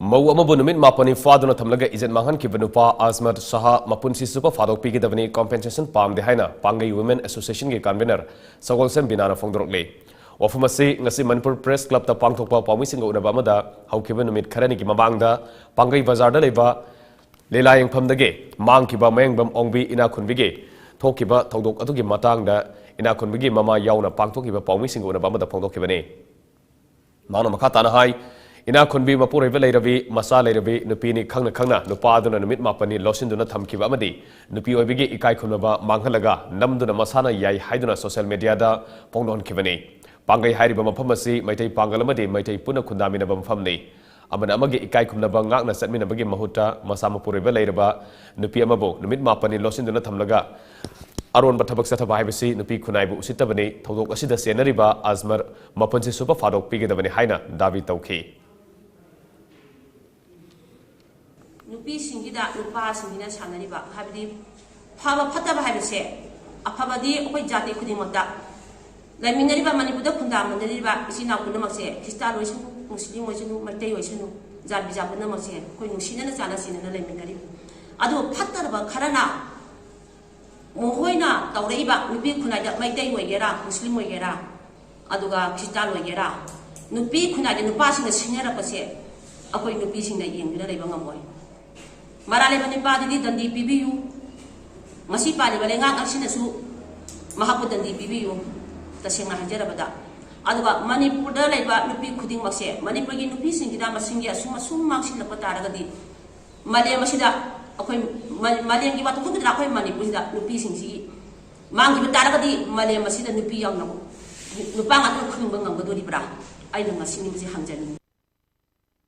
Mau amabu numit mapani faduna thamlaga Ejat Manghankhiba nupa Azmat saha mapunsi supa Phadok pigidabani compensation pamde haina Pangai Women Association ge convener Sagolsem binana phongdorokle wafumasi ngasi Manipur Press Club ta pangthokpa pawmising unaba amada haukiba numit kharani gi mamangda Pangai Bazar da leba lelayeng phamdage mangkhiba mayengbam ongbi ina khunbige thokiba thodok adugi matangda ina khunbige mama yauna pangthokiba pawmising unaba amada phongdokhibane mangna makha tana hai ina khunbi mapuraiba leirabi masa leirabi nupini khangna khangna nupaduna numit mapani losinduna thamkiba amadi nupi oibige ikai khunaba manghalaga namduna masana yai haiduna social media da pongdon khibane pangai hairiba mafam asi maitai pangal amadi maitai puna khundamina bamfamni amana amage ikai khunaba ngakna satminabagi mahuta masa mapuraiba leiraba nupi amabo numit mapani losinduna thamlaga aron bathabak sathaba haibasi nupi khunaibu usitabani thodok asida senariba azmar mapansi supa Phadok pigedabani haina davi tawkhi nupi singida nupa singina sanariba habidi phaba phataba habise aphabadi okoi jati khudimota laiminariba manipuda khunda manariba isina kunamakse krista loisinu muslim loisinu matai loisinu jabi jabuna makse koi nusina na sana sinana laiminari adu phattarba kharana mohoina tawreiba nupi khunaida matai loigera muslim loigera aduga krista loigera nupi khunaida nupa singna sinara pase akoi nupi singna yengina leiba ngamoi marale bani padi dandi pibiyu masi padi bale ngak arsina su mahapu dandi pibiyu tasenga hajara bada aduga Manipur da laiba nupi khuding makse Manipur gi nupi singida masingi asuma sum maksin lapatara gadi male masida akoi male gi watu khudra akoi Manipur da nupi singsi mangi batara gadi male masida nupi yang namu nupa ngatu khuding bangam badori bra aina ngasini masi hangjani